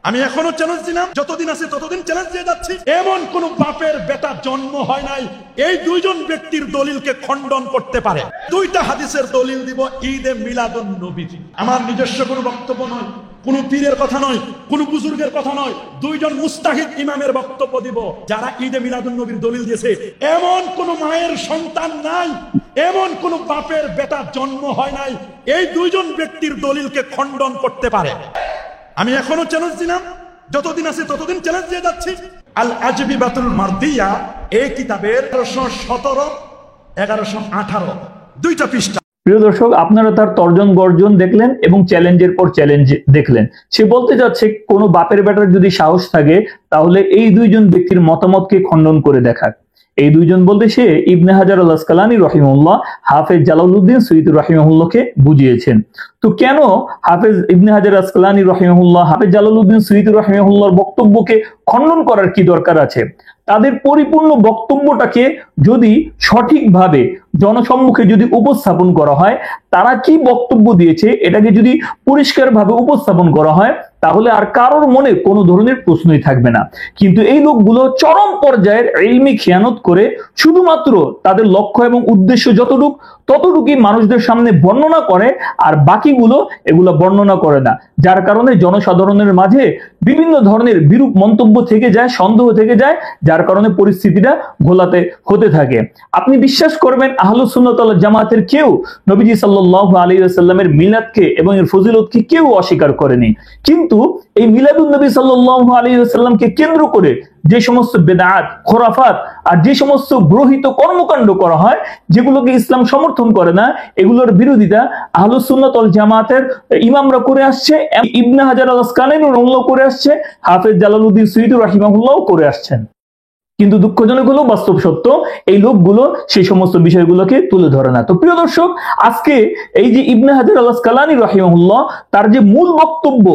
আমি এখনো চ্যালেঞ্জ দিলাম, যতদিন আছে ততদিন চ্যালেঞ্জ দিয়ে যাচ্ছি। এমন কোন বাপের বেটা জন্ম হয় নাই এই দুইজন ব্যক্তির দলিলকে খণ্ডন করতে পারে। দুইটা হাদিসের দলিল দিব ঈদে মিলাদুন নবী। আমার নিজস্ব কোনো বক্তব্য নয়, কোন পীরের কথা নয়, কোন বুজুর্গের কথা নয়, দুইজন মুস্তাহিদ ইমামের বক্তব্য দিব যারা ঈদে মিলাদুন নবীর দলিল দিয়েছে। এমন কোন মায়ের সন্তান নাই, এমন কোন বাপের বেটা জন্ম হয় নাই এই দুইজন ব্যক্তির দলিলকে খণ্ডন করতে পারে। আমি এখনো চ্যালেঞ্জ দিলাম, যতদিন আছে ততদিন চ্যালেঞ্জ দিয়ে যাচ্ছি। আল আজবিবাতুল মারদিয়া এই কিতাবের 1117 1118 দুইটা পৃষ্ঠা। প্রিয় দর্শক, আপনারা তার তর্জন গর্জন দেখলেন এবং চ্যালেঞ্জের পর চ্যালেঞ্জ দেখলেন। সে বলতে যাচ্ছে কোনো বাপের বেটার যদি সাহস থাকে তাহলে এই দুইজন ব্যক্তির মতামতকে খণ্ডন করে দেখাক। এই দুইজন বলতে সে ইবনে হাজার আল আসকালানী রাহিমাহুল্লাহ হাফেজ জালালউদ্দিন সুয়ুতী রাহিমাহুল্লাহকে বুঝিয়েছেন। তো কেন হাফেজ ইবনে হাজার আসকালানী রাহিমাহুল্লাহ হাফেজ জালালউদ্দিন সুয়ুতী রাহিমাহুল্লাহর বক্তব্যকে খণ্ডন করার কি দরকার আছে? তাদের পরিপূর্ণ বক্তব্যটাকে যদি সঠিকভাবে জনসম্মুখে যদি উপস্থাপন করা হয়, তারা কি বক্তব্য দিয়েছে এটাকে যদি পরিষ্কারভাবে উপস্থাপন করা হয়, তাহলে আর কারোর মনে কোনো ধরনের প্রশ্নই থাকবে না। কিন্তু এই লোকগুলো চরম পর্যায়ের ইলমি খেয়ানত করে শুধুমাত্র তাদের লক্ষ্য এবং উদ্দেশ্য যতটুকু ততটুকুই মানুষদের সামনে বর্ণনা করে, আর বাকিগুলো এগুলো বর্ণনা করে না, যার কারণে জনসাধারণের মাঝে বিভিন্ন ধরনের বিরূপ মন্তব্য থেকে যায়, সন্দেহ থেকে যায়, যার কারণে পরিস্থিতিটা ঘোলাতে হতে থাকে। আপনি বিশ্বাস করবেন আহলুস সুন্নাত ওয়াল জামাতের কেউ নবীজি সাল্লাল্লাহু আলাইহি ওয়াসাল্লামের মিলাদকে এবং এর ফজিলতকে কেউ অস্বীকার করেনি, কিন্তু এই মিলাদুন নবী সাল্লাল্লাহু আলাইহি ওয়াসাল্লামকে কেন্দ্র করে যে সমস্ত বেদাত, খোরাফাত আর যে সমস্ত গ্রহিত কর্মকাণ্ড করা হয় যেগুলোকে ইসলাম সমর্থন করে না, এগুলোর বিরোধিতা আহলুস সুন্নাত ওয়াল জামাতের ইমামরা করে আসছে, ইবনে হাজার আল আসকালানী রাহিমাহুল্লাহ করে আসছে, হাফেজ জালালউদ্দিন সুয়ুতী রাহিমাহুল্লাহ করে আসছেন। কিন্তু দুঃখজনক হলো বাস্তব সত্য, এই লোকগুলো সেই সমস্ত বিষয়গুলোকে তুলে ধরে না। তো প্রিয় দর্শক, আজকে এই যে ইবনে হাজার আল আসকালানী রাহিমাহুল্লাহ তার যে মূল বক্তব্য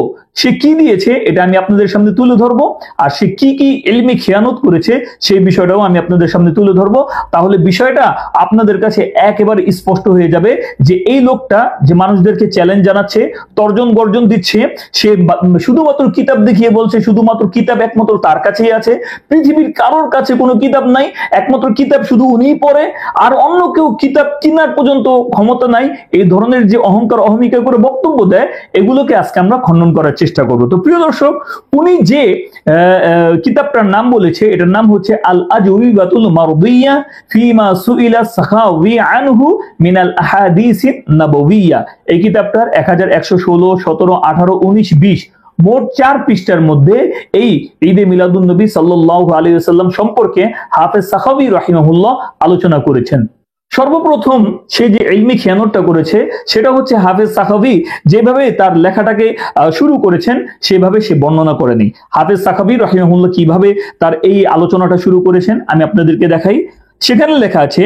সে কি দিয়েছে এটা আমি আপনাদের সামনে তুলে ধরবো, আর সে কি কি ইলমি খেয়ানত করেছে সেই বিষয়টাও আমি আপনাদের সামনে তুলে ধরবো। তাহলে বিষয়টা আপনাদের কাছে একেবারে স্পষ্ট হয়ে যাবে যে এই লোকটা যে মানুষদেরকে চ্যালেঞ্জ জানাচ্ছে, তর্জন গর্জন দিচ্ছে, সে শুধুমাত্র কিতাব দেখিয়ে বলছে শুধুমাত্র কিতাব একমাত্র তার কাছেই আছে, পৃথিবীর কারোর কাছে কোনো কিতাব নাই, একমাত্র কিতাব শুধু উনিই পড়ে, আর অন্য কেউ কিতাব কেনার পর্যন্ত ক্ষমতা নাই। এই ধরনের যে অহংকার অহমিকা করে বক্তব্য দেয়, এগুলোকে আজকে আমরা খণ্ডন করার চেষ্টা করব। তো প্রিয় দর্শক, উনি যে কিতাবটার নাম বলেছে এটার নাম হচ্ছে আল আজউবিবাতুল মারদিয়া ফিমা সুইলা সাখাওয়ি আনহু মিনাল আহাদিসিন নাবওয়িয়া। এই কিতাবটার 1116, 17, 18, 19, 20 মোট 4 পৃষ্ঠার মধ্যে এই ঈদে মিলাদুন নবী সাল্লাল্লাহু আলাইহি ওয়াসাল্লাম সম্পর্কে হাফেজ সাখাওয়ি রাহিমাহুল্লাহ আলোচনা করেছেন। সর্বপ্রথম সে যে ইলমি খেয়ানতটা করেছে সেটা হচ্ছে হাফেজ সাখাওয়ি যেভাবে তার লেখাটাকে শুরু করেছেন সেভাবে সে বর্ণনা করেনি। হাফেজ সাখাওয়ি রাহিমাহুল্লাহ কিভাবে তার এই আলোচনাটা শুরু করেছেন আমি আপনাদেরকে দেখাই। সেখানে লেখা আছে,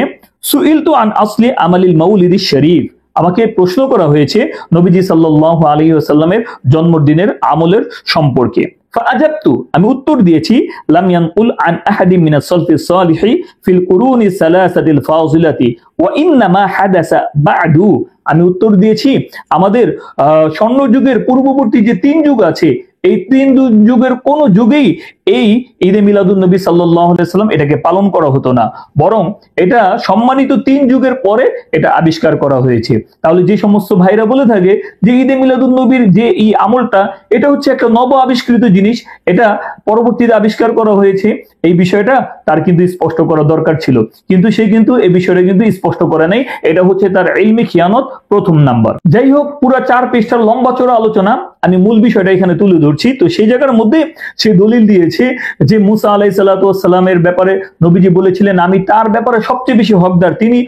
সুইলতু আন আসলি আমালিল মাউলিদিশ শরীফ, আমাকে প্রশ্ন করা হয়েছে নবীজি সাল্লাল্লাহু আলাইহি ওয়াসাল্লামের জন্মদিনের আমলের সম্পর্কে। ফাআজাবতু, আমি উত্তর দিয়েছি, লাম ইয়ানকুল আন আহাদিন মিনাস সালফিস সালিহি ফিল কুরুনি সালাসাতিল ফাজিলাতি ওয়া ইন্নামা হাদাসা বা'দু, আমি উত্তর দিয়েছি আমাদের স্বর্ণ যুগের পূর্ববর্তী যে 3 যুগ আছে এই 3 যুগের কোন যুগেই এই ঈদে মিলাদুন নবী সাল্লাল্লাহু আলাইহি ওয়াসাল্লাম এটাকে পালন করা হতো না, বরং এটা সম্মানিত 3 যুগের পরে এটা আবিষ্কার করা হয়েছে। তাহলে যে সমস্ত ভাইরা বলে থাকে যে ঈদে মিলাদুন নবীর যে এই আমলটা এটা হচ্ছে একটা নব আবিষ্কৃত জিনিস, এটা পরবর্তীতে আবিষ্কার করা হয়েছে, এই বিষয়টা তার কিন্তু স্পষ্ট করা দরকার ছিল, কিন্তু সে কিন্তু এই বিষয়টা কিন্তু স্পষ্ট করে নাই। এটা হচ্ছে তার ইলমি খিয়ানত প্রথম নাম্বার। যাই হোক, পুরো 4 পৃষ্ঠার লম্বা চড়া আলোচনা, আমি মূল বিষয়টা এখানে তুলে ধরছি। তো সেই জায়গার মধ্যে সে দলিল দিয়েছে যে মুসা আলাইহিস সালাতু ওয়াস সালামের ব্যাপারে নবীজি বলেছিলেন আমি তার ব্যাপারে সবচেয়ে বেশি হকদার, তিনি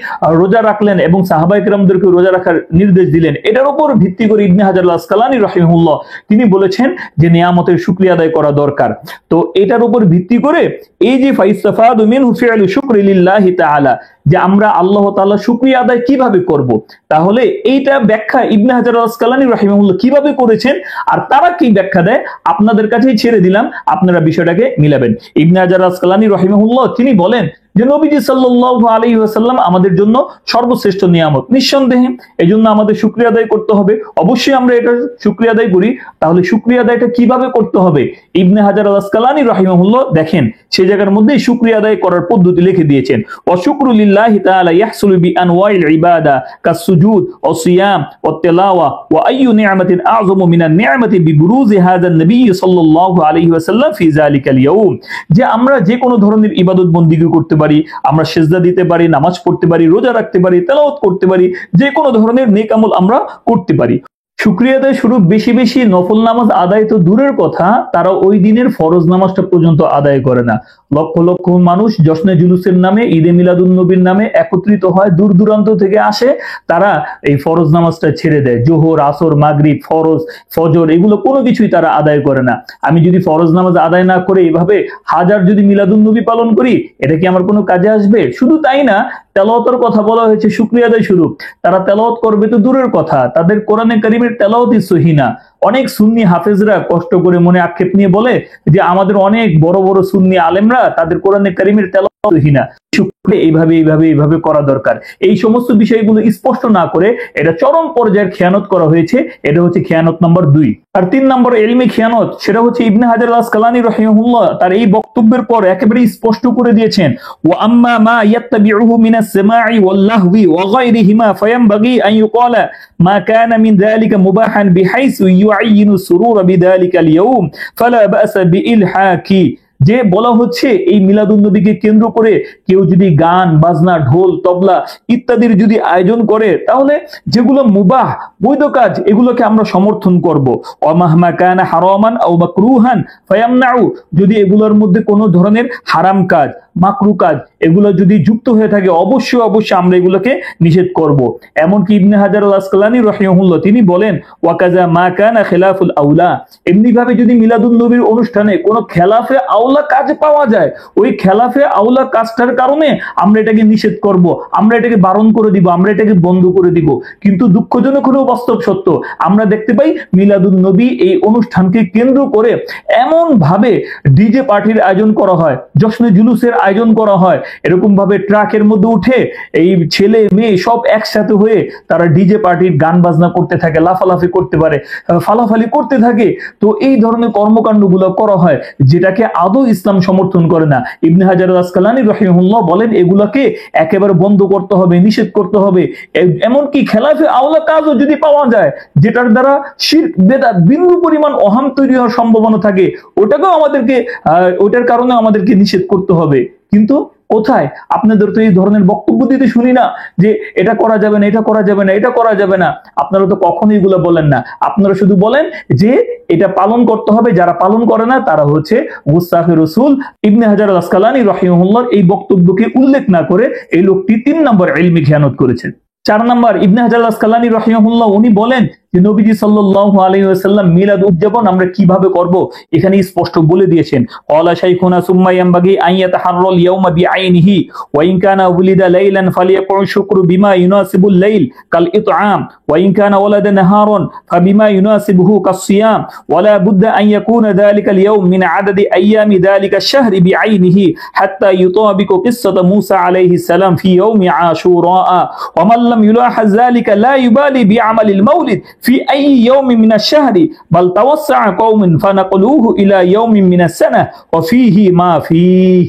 রোজা রাখলেন এবং সাহাবায়ে কেরামদেরকে রোজা রাখার নির্দেশ দিলেন। এটার উপর ভিত্তি করে ইবনে হাজার আল আসকালানী রাহিমাহুল্লাহ তিনি বলেছেন যে নিয়ামতের শুকরিয়া আদায় করা দরকার। তো এটার উপর ভিত্তি করে এই যে ফাইস্তাফাদু মিনহু ফি'লু শুকরি লিল্লাহি তাআলা, যে আমরা আল্লাহ তাআলা শুকরিয়া আদায় কিভাবে করব, তাহলে এইটা ব্যাখ্যা ইবনে হাজার আল আসকালানী রাহিমাহুল্লাহ কিভাবে করেছেন আর তারা কি ব্যাখ্যা দেয় আপনাদের কাছেই ছেড়ে দিলাম, আপনারা বিষয়টাকে মিলাবেন। ইবনে হাজার আল আসকালানী রাহিমাহুল্লাহ তিনি বলেন যে নবীজি সাল্লাল্লাহু আলাইহি ওয়াসাল্লাম আমাদের জন্য সর্বশ্রেষ্ঠ নিয়ামত। নিঃসন্দেহে এই জন্য আমাদের শুকরিয়া আদায় করতে হবে। অবশ্যই আমরা এটা শুকরিয়া আদায় করি, তাহলে শুকরিয়া আদায়টা কিভাবে করতে হবে? ইবনে হাজার আল আসকালানী রাহিমাহুল্লাহ দেখেন সেই জায়গার মধ্যে শুকরিয়া আদায় করার পদ্ধতি লিখে দিয়েছেন। ওয়া শুকরু লিল্লাহি তাআলা ইয়াহসুলু বিআনওয়াইল ইবাদা কাসসুজুদ ওয়া সিয়াম ওয়া তিলাওয়া ওয়া আইয়ু নি'মাতিন আ'যামু মিনান নি'মাতি বিবুরুজি হাযান নবী সাল্লাল্লাহু আলাইহি ওয়াসাল্লাম ফি যালিকাল ইয়াউম। যে আমরা যে কোনো ধরনের ইবাদত বন্দেগী করতে পারি, আমরা সিজদা দিতে পারি, নামাজ পড়তে পারি, রোজা রাখতে পারি, তেলাওয়াত করতে পারি, যে কোনো ধরনের নেক আমল আমরা করতে পারি। শুকরিয়া আদায় স্বরূপ বেশি বেশি নফল নামাজ আদায় তো দূরের কথা, তারা ওই দিনের ফরজ নামাজটা পর্যন্ত আদায় করে না। লক্ষ লক্ষ মানুষ জশ্নে জুলুসের নামে, ঈদে মিলাদুন নবীর নামে একত্রিত হয়, দূর দূরান্ত থেকে আসে, তারা এই ফরজ নামাজটা ছেড়ে দেয়। জোহর, আসর, মাগরিব, ফরজ, ফজর এগুলো কোনো কিছুই তারা আদায় করে না। আমি যদি ফরজ নামাজ আদায় না করে এভাবে হাজার যদি মিলাদুন নবী পালন করি, এটা কি আমার কোনো কাজে আসবে? শুধু তাই না, তেলাওয়াতের কথা বলা হয়েছে শুকরিয়া আদায় স্বরূপ। তারা তেলাওয়াত করবে তো দূরের কথা, তাদের কোরআনে কারীমের তেলাওয়াতই সহি না। অনেক সুন্নি হাফেজরা কষ্ট করে মনে আক্ষেপ নিয়ে বলে যে আমাদের অনেক বড় বড় সুন্নি আলেমরা তাদের কোরআনে কারীমের তেলাওয়াত সহি না। এইভাবে করা দরকার। এই সমস্ত বিষয়গুলো স্পষ্ট না করে এটা চরম পর্যায়ের খেয়ানত করা হয়েছে। এটা হচ্ছে খেয়ানত নম্বর 2। আর 3 নম্বর ইলমি খেয়ানত, সেটা হচ্ছে ইবনে হাজার আল আসকালানী রাহিমাহুল্লাহ তার এই বক্তব্যের পর একেবারে স্পষ্ট করে দিয়েছেন, ওয়া আম্মা মা ইয়াত্তাবিউহু মিনাস সামাঈ ওয়াল লাহবি ওয়া গায়রিহিমা ফায়ানবাগি আন ইউকালা মা কানা মিন যালিকা মুবাহান বিহাইসু ইউআইয়িনু সুরুরা বিযালিকাল ইয়াউম ফালা বা'সা বিইলহাকি। যে বলা হচ্ছে এই মিলাদুন নবীকে কেন্দ্র করে কেউ যদি গান বাজনা, ঢোল, তবলা ইত্যাদির যদি আয়োজন করে, তাহলে যেগুলো মুবাহ বৈধ কাজ এগুলোকে আমরা সমর্থন করব। ওয়ামাহমা কানা হারামান আও মাকরুহান ফায়ামনাউ, যদি এগুলোর মধ্যে কোনো ধরনের হারাম কাজ, মাকরু কাজ এগুলো যদি যুক্ত হয়ে থাকে, অবশ্যই আমরা এগুলোকে নিষেধ করব। এমনকি ইবনে হাজার আল আসকালানী রাহিমাহুল্লাহ তিনি বলেন, ওয়াকাজা মা কানা খিলাফুল আউলা, এমনি ভাবে যদি মিলাদুন নবীর অনুষ্ঠানে কোনো খেলাফে আউলা কাজ পাওয়া যায়, ওই খেলাফে আউলা কাজটার কারণে আমরা এটাকে নিষেধ করব, আমরা এটাকে বারণ করে দিব, আমরা এটাকে বন্ধ করে দিব। কিন্তু দুঃখজনক হলেও বাস্তব সত্য, আমরা দেখতে পাই মিলাদুন নবী এই অনুষ্ঠানকে কেন্দ্র করে এমন ভাবে ডিজে পার্টির আয়োজন করা হয়, জশ্নে জুলুসের আয়োজন করা হয়, এরকম ভাবে ট্রাকের মধ্যে উঠে এই ছেলে মেয়ে সব একসাথে হয়ে তারা ডিজে পার্টির গান বাজনা করতে থাকে, লাফালাফি করতে পারে, ফালাফালি করতে থাকে। তো এই ধরনের কর্মকাণ্ডগুলো করা হয়, যেটাকে আদৌ ইসলাম সমর্থন করে না। ইবনে হাজার আল আসকালানী রাহিমাহুল্লাহ বলেন এগুলাকে একেবারে বন্ধ করতে হবে, নিষেধ করতে হবে। এমনকি খেলাফে আওলা কাজও যদি পাওয়া যায় যেটার দ্বারা শিরক বেদাত বিন্দু পরিমাণ অহাম তৈরি হওয়ার সম্ভাবনা থাকে, ওটাকেও আমাদেরকে ওটার কারণে আমাদেরকে নিষেধ করতে হবে। কিন্তু কোথায় আপনাদের তো এই ধরনের বক্তব্য দিতে শুনি না যে এটা করা যাবে না, এটা করা যাবে না, এটা করা যাবে না। আপনারা তো কখনোই এগুলো বলেন না, আপনারা শুধু বলেন যে এটা পালন করতে হবে, যারা পালন করে না তারা হচ্ছে গুস্তাখে রাসূল। ইবনে হাজার আল আসকালানী রাহিমাহুল্লাহ এই বক্তব্যকে উল্লেখ না করে এই লোকটি 3 নম্বর ইলমি খেয়ানত করেছেন। 4 নম্বর ইবনে হাজার আল আসকালানী রাহিমাহুল্লাহ উনি বলেন যে নবীজি সাল্লাল্লাহু আলাইহি ওয়াসাল্লাম মিলাদ উদযাপন আমরা কিভাবে করব এখানে স্পষ্ট বলে দিয়েছেন। ক্বালা শাইখুনা সুম্মা ইয়ামবাগি আন ইয়াতাহাররাল ইয়াওমা বিআইনিহি ওয়া ইন কানা উলিদা লাইলান ফালিয়াকুন শুকরু বিমা ইউনাসিবুল লাইল কাল ইতআম ওয়া ইন কানা ওয়ালাদা নাহারান ফাবিমা ইউনাসিবুহু কাসসিয়াম ওয়া লা বুদ্দা আন ইয়াকুনা যালিকাল ইয়াওম মিন আদাদি আইয়ামি যালিকা আশ-শাহরি বিআইনিহি হাত্তা ইউতাবিকু কিসসাতা মূসা আলাইহিস সালাম ফি ইয়াওমি আশুরা ওয়া মান লাম ইউলাহিজ যালিকা লা ইউবালি বিআমালিল মাউলিদ في أي يوم من الشهر بل توسع قوم فنقلوه إلى يوم من السنة وفيه ما فيه।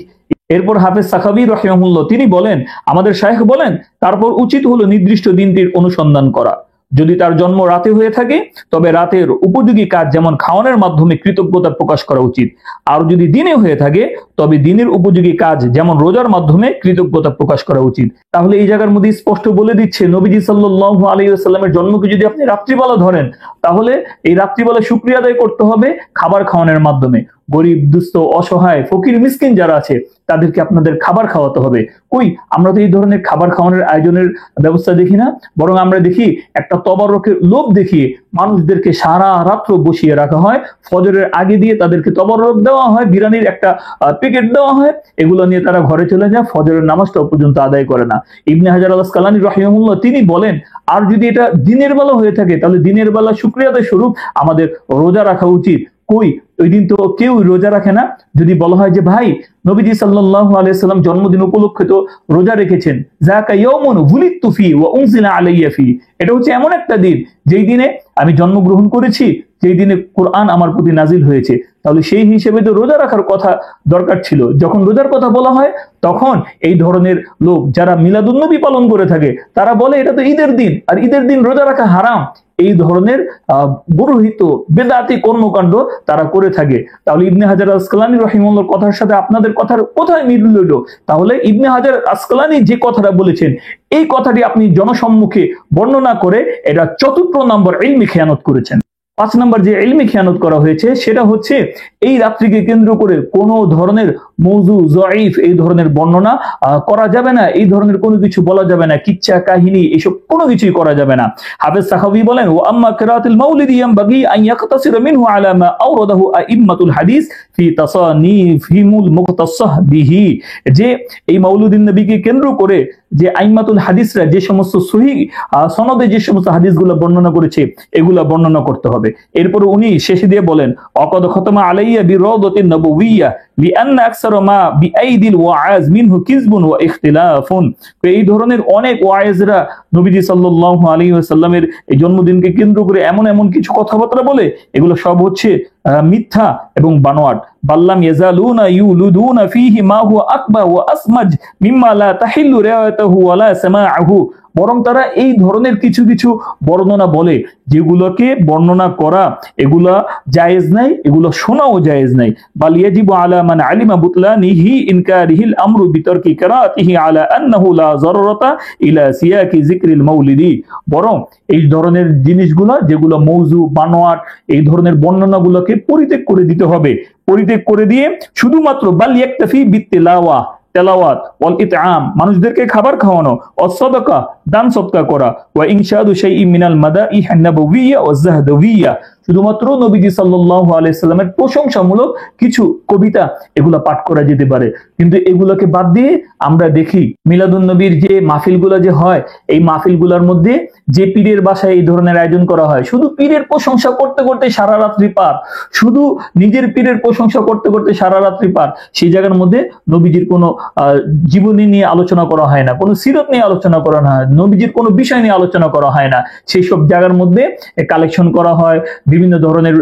এরপর হাফেজ সাখাবী রাহিমাহুল্লাহ তিনি বলেন, আমাদের শাইখ বলেন, তারপর উচিত হলো নির্দিষ্ট দিনটির অনুসন্ধান করা। যদি তার জন্ম রাতে হয়ে থাকে তবে রাতের উপযোগী কাজ যেমন খাওয়ানোর মাধ্যমে কৃতজ্ঞতা প্রকাশ করা উচিত। আর যদি দিনে হয়ে থাকে তবে দিনের উপযোগী কাজ যেমন রোজার মাধ্যমে কৃতজ্ঞতা প্রকাশ করা উচিত। তাহলে এই জায়গার মধ্যে স্পষ্ট বলে দিচ্ছে নবীজি সাল্লাল্লাহু আলাইহি ওয়াসাল্লামের জন্মকে যদি আপনি রাত্রিবেলা ধরেন, তাহলে এই রাত্রিবেলা শুকরিয়া আদায় করতে হবে খাবার খাওয়ানোর মাধ্যমে। গরিব, দুস্থ, অসহায়, ফকির, মিসকিন যারা আছে তাদেরকে আপনাদের খাবার খাওয়াতে হবে। কই আমরা তো এই ধরনের খাবার খাওয়ানোর আয়োজনের ব্যবস্থা দেখি না, বরং আমরা দেখি একটা তবারকের লোভ দেখিয়ে মানুষদেরকে সারা রাত্র বসিয়ে রাখা হয়, ফজরের আগে দিয়ে তাদেরকে তবারক দেওয়া হয়, বিরিয়ানির একটা প্যাকেট দেওয়া হয়, এগুলো নিয়ে তারা ঘরে চলে যায়, ফজরের নামাজটাও পর্যন্ত আদায় করে না। ইবনে হাজার আল আসকালানী রাহিমাহুল্লাহ তিনি বলেন, আর যদি এটা দিনের বেলা হয়ে থাকে তাহলে দিনের বেলা শুকরিয়া আদায় স্বরূপ আমাদের রোজা রাখা উচিত। কই ওই দিন তো কেউ রোজা রাখে না। যদি বলা হয় যে ভাই নবীজি সাল্লাল্লাহু আলাইহি সাল্লাম জন্মদিন উপলক্ষে তো রোজা রেখেছেন, যাকা ইয়াউমুন বুলিতু ফি ওয়া উনজিলা আলাইয়া ফি। এটা হচ্ছে এমন একটা দিন যেই দিনে আমি জন্মগ্রহণ করেছি, যেই দিনে কোরআন আমার প্রতি নাজিল হয়েছে। তাহলে সেই হিসেবে তো রোজা রাখার কথা দরকার ছিল। যখন রোজার কথা বলা হয় তখন এই ধরনের লোক যারা মিলাদুন্নবী পালন করে থাকে তারা বলে এটা তো ঈদের দিন, আর ঈদের দিন রোজা রাখা হারাম। এই ধরনের বর্হিত বেদাতি কর্মকাণ্ড তারা করে থাকে। তাহলে ইবনে হাজার আসকালানী রাহিমাহুল্লাহর কথার সাথে আপনাদের কথার কোথায় মিল হইল? তাহলে ইবনে হাজার আসকালানী যে কথাটা বলেছেন এই কথাটি আপনি জনসম্মুখে বর্ণনা করে এটা ৪র্থ নম্বর ইলমি খেয়ানত করেছেন। ৫ নম্বর যে ইলমি খেয়ানত করা হয়েছে সেটা হচ্ছে এই রাত্রিকে কেন্দ্র করে কোনো ধরনের মৌজু জয়ীফ এই ধরনের বর্ণনা করা যাবে না, এই ধরনের কোনো কিছু বলা যাবে না, কিচ্ছা কাহিনী এসব কোনো কিছুই করা যাবে না। হাফেজ সাখাওয়ী বলেন, ওয়া আম্মা কিরাআতুল মাউলিদি ইয়ানবাগি আন ইয়াকতাসিরা মিনহু আলা মা আওরাদাহু আইম্মাতুল হাদিস ফি তাসানিফিহিমুল মুখতাসাহ বিহি। যে এই মাউলুদিন নবীকে কেন্দ্র করে যে আইম্মাতুল হাদিসরা যে সমস্ত সহিহ সনদে যে সমস্ত হাদিসগুলো বর্ণনা করেছে এগুলা বর্ণনা করতে হবে। এরপর উনি শেষে দিয়ে বলেন, অকদ খতমা আলাইয়া বিরাদাতিন নবুয়্যা লিআন্না আকসারা মা বিআইদিল ওয়াআজ মিনহু কিযবুন ওয়া ইখতিলাফুন। তো এই ধরনের অনেক ওয়াইজরা নবীজি সাল্লাল্লাহু আলাইহি ওয়াসাল্লামের এই জন্মদিনকে কেন্দ্র করে এমন এমন কিছু কথাবার্তা বলে, এগুলো সব হচ্ছে মিথ্যা এবং বানোয়াট। বাল্লাম ইয়াজালুনা ইউলুদুনা ফীহি মা হুয়া আকবা ওয়া আসমাজ মিম্মা লা তাহিল্লু রিওয়ায়াতুহু ওয়া লা সামাউহু। বরং তারা এই ধরনের কিছু কিছু বর্ণনা বলে যেগুলোকে বর্ণনা করা এগুলা জায়েজ নাই, এগুলো শোনাও জায়েজ নাই। বাল ইয়াজিবু আলা মান আলিমা বুতলানিহি ইনকারিহিল আমরু বিতারকি কিরাআতিহি আলা আন্নাহু লা যাররাতা ইলা সিয়াকি যিকরিল মাউলিদি। বরং এই ধরনের জিনিসগুলো যেগুলো মৌজু বানোয়াট এই ধরনের বর্ণনাগুলোকে পরিত্যাগ করে দিতে হবে। পরিত্যাগ করে দিয়ে শুধুমাত্র বাল ইয়াকতাফি বিত্তিলাওয়া তেলাওয়াত ওয়াল ইতআম মানুষদেরকে খাবার খাওয়ানো, ও সাদাকা দান সদকা করা, ওয়া ইনশাদু শাইইন মিনাল মাদাইহ আন-নাবুওয়িয়্যা ওয়া যাহদাওয়িয়্যা শুধুমাত্র নবীজি সাল্লাল্লাহু আলাইহি সাল্লামের প্রশংসামূলক কিছু কবিতা এগুলা পাঠ করা যেতে পারে। কিন্তু এগুলোকে বাদ দিয়ে আমরা দেখি মিলাদুন নবীর যে মাহফিলগুলো যে হয় এই মাহফিলগুলোর মধ্যে যে পীরের বাসায় এই ধরনের আয়োজন করা হয় শুধু পীরের প্রশংসা করতে করতে সারা রাত্রি পার, শুধু নিজের পীরের প্রশংসা করতে করতে সারা রাত্রি পার। সেই জায়গার মধ্যে নবীজির কোনো জীবনী নিয়ে আলোচনা করা হয় না, কোনো সিরত নিয়ে আলোচনা করা হয়, নবীজির কোনো বিষয় নিয়ে আলোচনা করা হয় না। সেই সব জায়গার মধ্যে কালেকশন করা হয়, বিভিন্ন ধরনের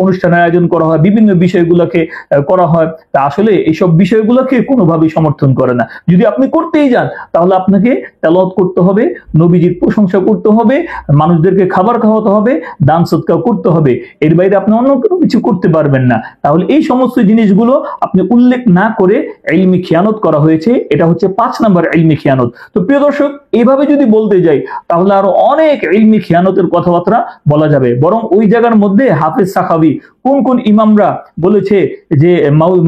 অনুষ্ঠানের আয়োজন করা হয়, বিভিন্ন বিষয়গুলোকে করা হয়। তা আসলে এইসব বিষয়গুলোকে কোনোভাবেই সমর্থন করে না। যদি আপনি করতেই যান তাহলে আপনাকে তেলাওয়াত করতে হবে, নবীজির প্রশংসা করতে হবে, মানুষদেরকে খাবার খাওয়াতে হবে, দান সদকা করতে হবে। এর বাইরে আপনি অন্য কোনো কিছু করতে পারবেন না। তাহলে এই সমস্ত জিনিসগুলো আপনি উল্লেখ না করে ইলমি খিয়ানত করা হয়েছে। এটা হচ্ছে ৫ নম্বর ইলমি খিয়ানত। তো প্রিয় দর্শক, এইভাবে যদি বলতে যাই তাহলে আরো অনেক ইলমি খিয়ানতের কথাবার্তা বলা যাবে। বরং ওই জায়গার মধ্যে হাফেজ সাখাওয়ী কোন কোন ইমামরা বলেছে যে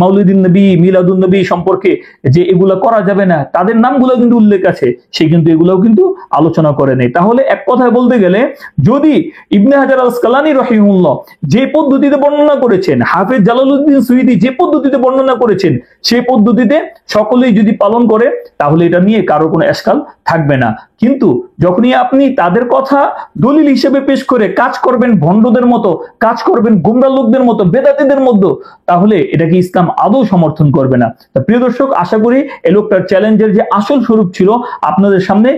মাউলিদুন নবী মিলাদুন নবী সম্পর্কে যে এগুলা করা যাবে না তাদের নামগুলো কিন্তু উল্লেখ আছে, সে কিন্তু এগুলাও কিন্তু আলোচনা করে নেই। তাহলে এক কথায় বলতে গেলে যদি ইবনে হাজার আসকালানী রাহিমাহুল্লাহ যে পদ্ধতিতে বর্ণনা করেছেন, হাফেজ জালালউদ্দিন সুয়ুতী যে পদ্ধতিতে বর্ণনা করেছেন সেই পদ্ধতিতে সকলেই যদি পালন করে তাহলে এটা নিয়ে কারো কোনো এশকাল থাকবে না। কিন্তু যখনই আপনি তাদের কথা দলিল হিসেবে পেশ করে কাজ করবেন ভণ্ডদের মতো, কাজ করবেন গোমরা লোকদের মতো, বেদাতীদের মধ্যে, তাহলে এটাকে ইসলাম আদৌ সমর্থন করবে না। তা প্রিয় দর্শক, আশা করি এই লোকটার চ্যালেঞ্জের যে আসল স্বরূপ ছিল আপনাদের সামনে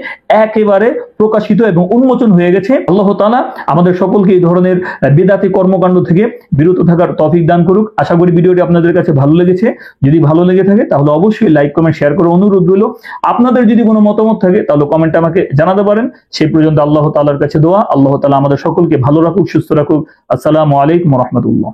একেবারে প্রকাশিত এবং উন্মোচন হয়ে গেছে। আল্লাহ তাআলা আমাদের সকলকে এই ধরনের বেদাতি কর্মকাণ্ড থেকে বিরত থাকার তৌফিক দান করুক। আশা করি ভিডিওটি আপনাদের কাছে ভালো লেগেছে। যদি ভালো লেগে থাকে তাহলে অবশ্যই লাইক কমেন্ট শেয়ার করে অনুরোধ রইল। আপনাদের যদি কোনো মতামত থাকে তাহলে কমেন্টে আমাকে জানাতে পারেন। সেই পর্যন্ত আল্লাহ তাআলার কাছে দোয়া, আল্লাহ তাআলা আমাদের সকলকে ভালো রাখুক, সুস্থ রাখুক। আসসালামু আলাইকুম ওয়া রাহমাতুল্লাহ।